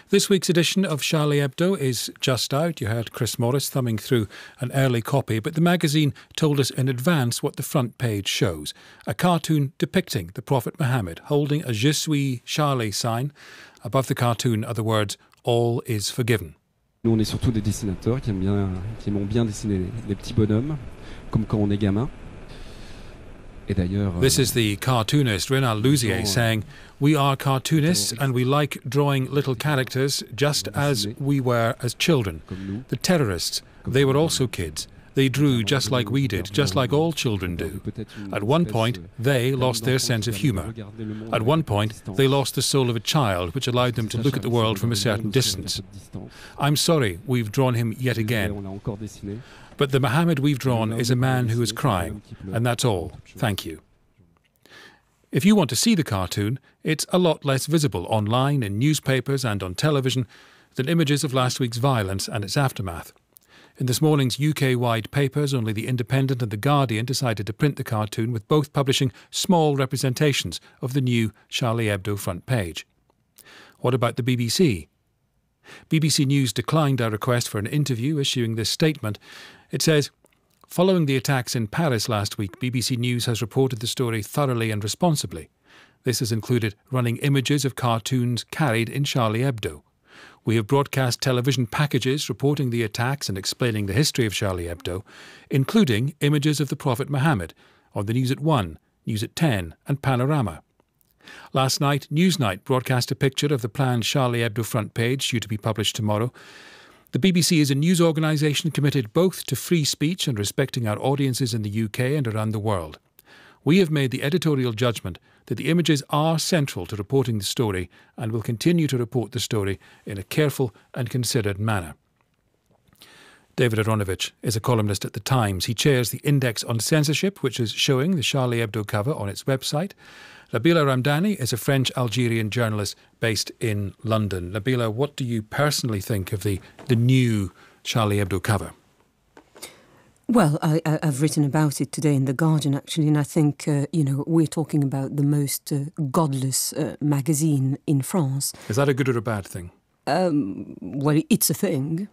This week's edition of Charlie Hebdo is just out. You heard Chris Morris thumbing through an early copy, but the magazine told us in advance what the front page shows. A cartoon depicting the Prophet Muhammad holding a Je suis Charlie sign. Above the cartoon are the words, "All is forgiven." Nous, on est surtout des dessinateurs qui aimons bien dessiner les petits bonhommes, comme quand on est gamin. This is the cartoonist Renal Louzier saying, "We are cartoonists and we like drawing little characters just as we were as children. The terrorists, they were also kids. They drew just like we did, just like all children do. At one point, they lost their sense of humour. At one point, they lost the soul of a child, which allowed them to look at the world from a certain distance. I'm sorry we've drawn him yet again. But the Muhammad we've drawn is a man who is crying, and that's all. Thank you." If you want to see the cartoon, it's a lot less visible online, in newspapers and on television than images of last week's violence and its aftermath. In this morning's UK-wide papers, only The Independent and The Guardian decided to print the cartoon, with both publishing small representations of the new Charlie Hebdo front page. What about the BBC? BBC News declined our request for an interview, issuing this statement. It says, "Following the attacks in Paris last week, BBC News has reported the story thoroughly and responsibly. This has included running images of cartoons carried in Charlie Hebdo. We have broadcast television packages reporting the attacks and explaining the history of Charlie Hebdo, including images of the Prophet Muhammad on the News at 1, News at 10 and Panorama. Last night, Newsnight broadcast a picture of the planned Charlie Hebdo front page due to be published tomorrow. The BBC is a news organisation committed both to free speech and respecting our audiences in the UK and around the world. We have made the editorial judgment that the images are central to reporting the story and will continue to report the story in a careful and considered manner." David Aaronovitch is a columnist at The Times. He chairs the Index on Censorship, which is showing the Charlie Hebdo cover on its website. Nabila Ramdani is a French-Algerian journalist based in London. Nabila, what do you personally think of the new Charlie Hebdo cover? Well, I've written about it today in The Guardian, actually, and I think, we're talking about the most godless magazine in France. Is that a good or a bad thing? Well, it's a thing.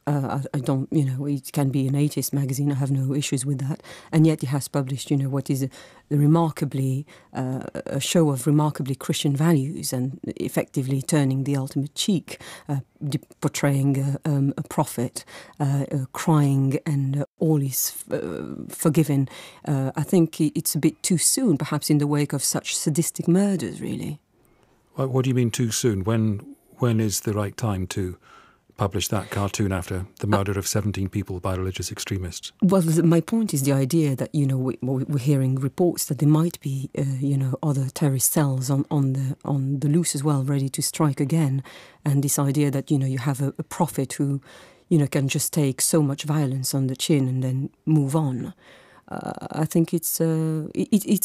I don't, it can be an atheist magazine. I have no issues with that. And yet it has published, what is a show of remarkably Christian values and effectively turning the ultimate cheek, portraying a prophet crying and all is forgiven. I think it's a bit too soon, perhaps in the wake of such sadistic murders, really. What do you mean too soon? When is the right time to publish that cartoon after the murder of 17 people by religious extremists? Well, my point is the idea that, we're hearing reports that there might be, other terrorist cells on the loose as well, ready to strike again. And this idea that, you have a prophet who, can just take so much violence on the chin and then move on. I think it's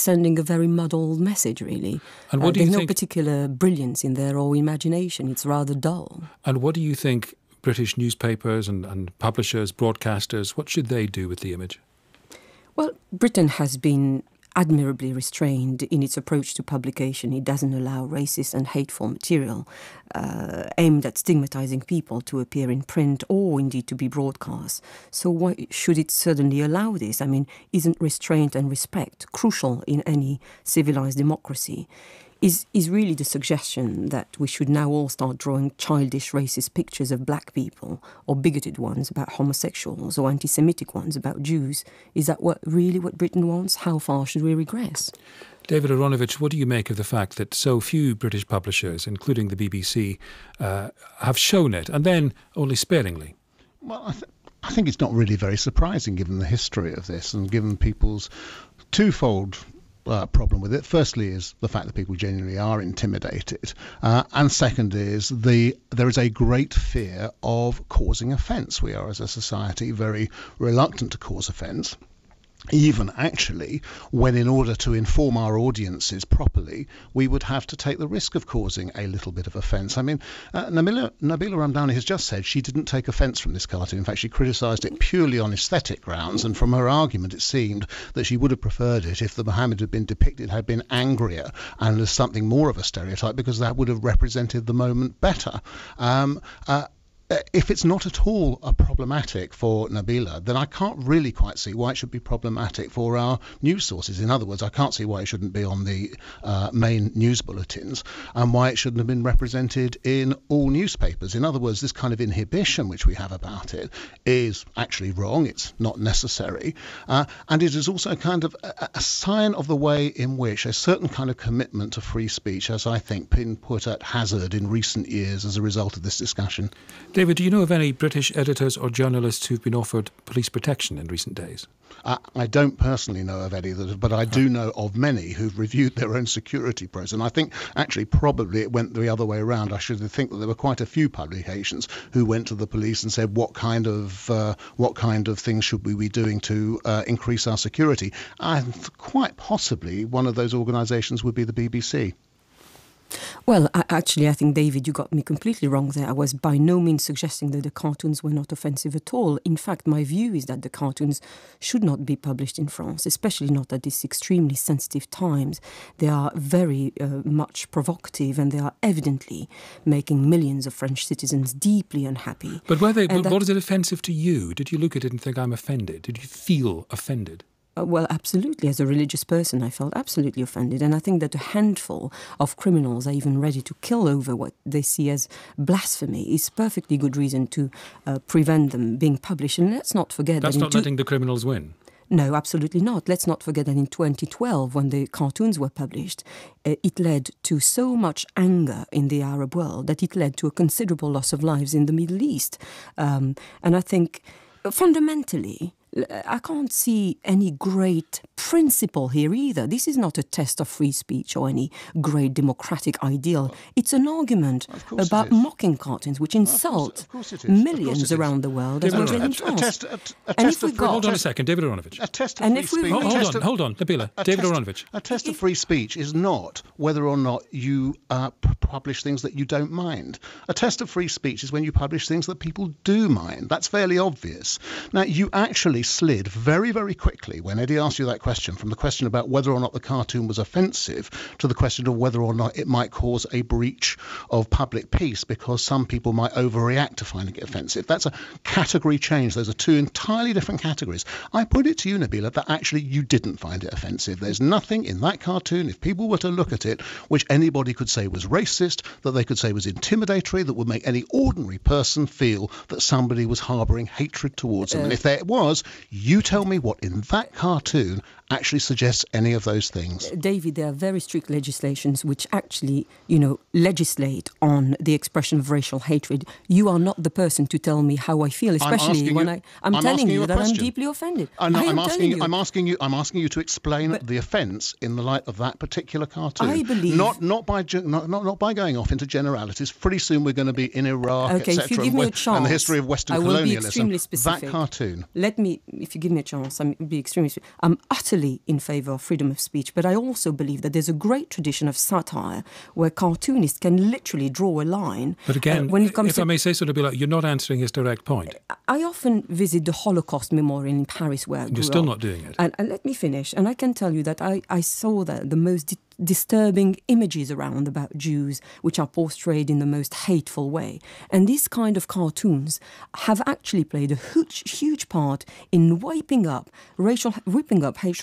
sending a very muddled message, really. And what do you think? There's no particular brilliance in there or imagination. It's rather dull. And what do you think British newspapers and publishers, broadcasters, what should they do with the image? Well, Britain has been admirably restrained in its approach to publication. It doesn't allow racist and hateful material aimed at stigmatising people to appear in print or indeed to be broadcast. So why should it suddenly allow this? I mean, isn't restraint and respect crucial in any civilised democracy? Is really the suggestion that we should now all start drawing childish racist pictures of black people, or bigoted ones about homosexuals, or anti-Semitic ones about Jews? Is that really what Britain wants? How far should we regress? David Aaronovitch, what do you make of the fact that so few British publishers, including the BBC, have shown it, and then only sparingly? Well, I think it's not really very surprising, given the history of this and given people's twofold problem with it. Firstly is the fact that people genuinely are intimidated, and second is there is a great fear of causing offence. We are, as a society, very reluctant to cause offence. even actually when, in order to inform our audiences properly, we would have to take the risk of causing a little bit of offence. I mean, Nabila Ramdani has just said she didn't take offence from this cartoon. In fact, she criticised it purely on aesthetic grounds, and from her argument it seemed that she would have preferred it if the Muhammad had been depicted had been angrier and as something more of a stereotype, because that would have represented the moment better. If it's not at all problematic for Nabila, then I can't really quite see why it should be problematic for our news sources. In other words, I can't see why it shouldn't be on the main news bulletins, and why it shouldn't have been represented in all newspapers. In other words, this kind of inhibition which we have about it is actually wrong. It's not necessary. And it is also kind of a sign of the way in which a certain kind of commitment to free speech has, I think, been put at hazard in recent years as a result of this discussion. David, do you know of any British editors or journalists who've been offered police protection in recent days? I don't personally know of any, but I do know of many who've reviewed their own security process. And I think actually probably it went the other way around. I should think that there were quite a few publications who went to the police and said, what kind of things should we be doing to increase our security? And quite possibly one of those organisations would be the BBC. Well, I think, David, you got me completely wrong there. I was by no means suggesting that the cartoons were not offensive at all. In fact, my view is that the cartoons should not be published in France, especially not at these extremely sensitive times. They are very much provocative, and they are evidently making millions of French citizens deeply unhappy. But what is it offensive to you? Did you look at it and think, I'm offended? Did you feel offended? Well, absolutely. As a religious person, I felt absolutely offended. And I think that a handful of criminals are even ready to kill over what they see as blasphemy is perfectly good reason to prevent them being published. And let's not forget that's not letting the criminals win. No, absolutely not. Let's not forget that in 2012, when the cartoons were published, it led to so much anger in the Arab world that it led to a considerable loss of lives in the Middle East. And I think fundamentally, I can't see any great principle here either. This is not a test of free speech or any great democratic ideal. It's an argument about mocking cartoons which insult millions around the world, as we're in France. Hold on a second, David Aaronovitch. A test of free speech. Hold on, Nabila. David Aaronovitch. A test of free speech is not whether or not you publish things that you don't mind. A test of free speech is when you publish things that people do mind. That's fairly obvious. Now, you actually slid very, very quickly when Eddie asked you that question, from the question about whether or not the cartoon was offensive to the question of whether or not it might cause a breach of public peace because some people might overreact to finding it offensive. That's a category change. Those are two entirely different categories. I put it to you, Nabila, that actually you didn't find it offensive. There's nothing in that cartoon, if people were to look at it, which anybody could say was racist, that they could say was intimidatory, that would make any ordinary person feel that somebody was harbouring hatred towards them. And if there was, you tell me what in that cartoon actually suggests any of those things. David, there are very strict legislations which actually, legislate on the expression of racial hatred. You are not the person to tell me how I feel, especially when I'm telling you that I'm deeply offended. I'm asking you to explain the offence in the light of that particular cartoon. I believe not by going off into generalities. Pretty soon we're going to be in Iraq, etc., and the history of Western colonialism. Be extremely specific. That cartoon. If you give me a chance, I'll be extremely specific. I'm utterly in favour of freedom of speech, but I also believe that there's a great tradition of satire where cartoonists can literally draw a line. But again, if I may say so, Nabila, you're not answering his direct point. I often visit the Holocaust Memorial in Paris where I grew up. You're still not doing it. And let me finish. And I can tell you that I saw the most disturbing images around about Jews, which are portrayed in the most hateful way. And these kind of cartoons have actually played a huge part in wiping up racial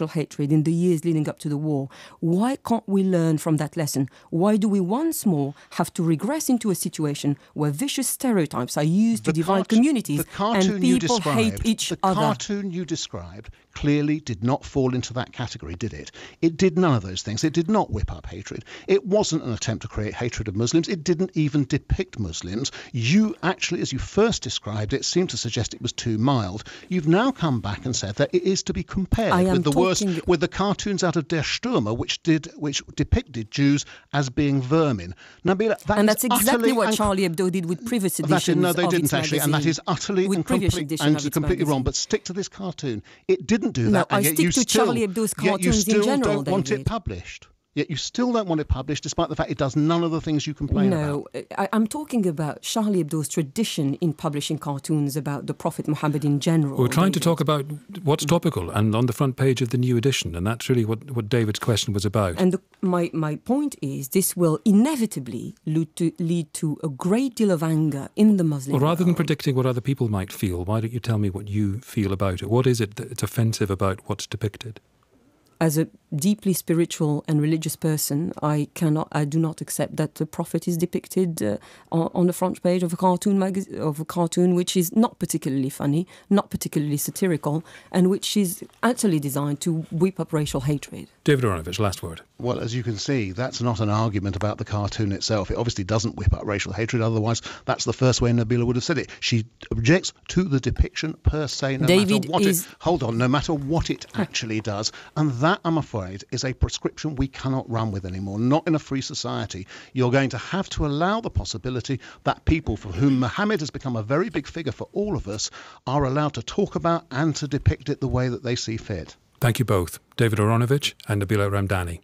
hatred in the years leading up to the war. Why can't we learn from that lesson? Why do we once more have to regress into a situation where vicious stereotypes are used to divide communities and people hate each other? The cartoon you described clearly did not fall into that category, did it? It did none of those things. It did not whip up hatred. It wasn't an attempt to create hatred of Muslims. It didn't even depict Muslims. You actually, as you first described it, seemed to suggest it was too mild. You've now come back and said that it is to be compared with the cartoons out of Der Stürmer, which depicted Jews as being vermin. Nabila, that's exactly what Charlie Hebdo did with previous editions. No, they didn't actually, and that is utterly and completely wrong. But stick to this cartoon. It didn't wouldn't do that. No, I stick to Charlie Hebdo's cartoons in general, Yet you still don't want David. it published. Yet you still don't want it published, despite the fact it does none of the things you complain about. No, I'm talking about Charlie Hebdo's tradition in publishing cartoons about the Prophet Muhammad in general. We're trying to David. talk about what's topical and on the front page of the new edition, and that's really what David's question was about. And my point is, this will inevitably lead to a great deal of anger in the Muslim Well, rather than world. predicting what other people might feel, why don't you tell me what you feel about it? What is it that's offensive about what's depicted? As a deeply spiritual and religious person, I do not accept that the Prophet is depicted on the front page of a cartoon which is not particularly funny, not particularly satirical, and which is actually designed to whip up racial hatred. David Aaronovitch, last word. Well, as you can see, that's not an argument about the cartoon itself. It obviously doesn't whip up racial hatred. Otherwise, that's the first way Nabila would have said it. She objects to the depiction per se, no matter what it actually does. And that, I'm afraid, is a prescription we cannot run with anymore. Not in a free society. You're going to have to allow the possibility that people for whom Muhammad has become a very big figure for all of us are allowed to talk about and to depict it the way that they see fit. Thank you both, David Aaronovitch and Nabila Ramdani.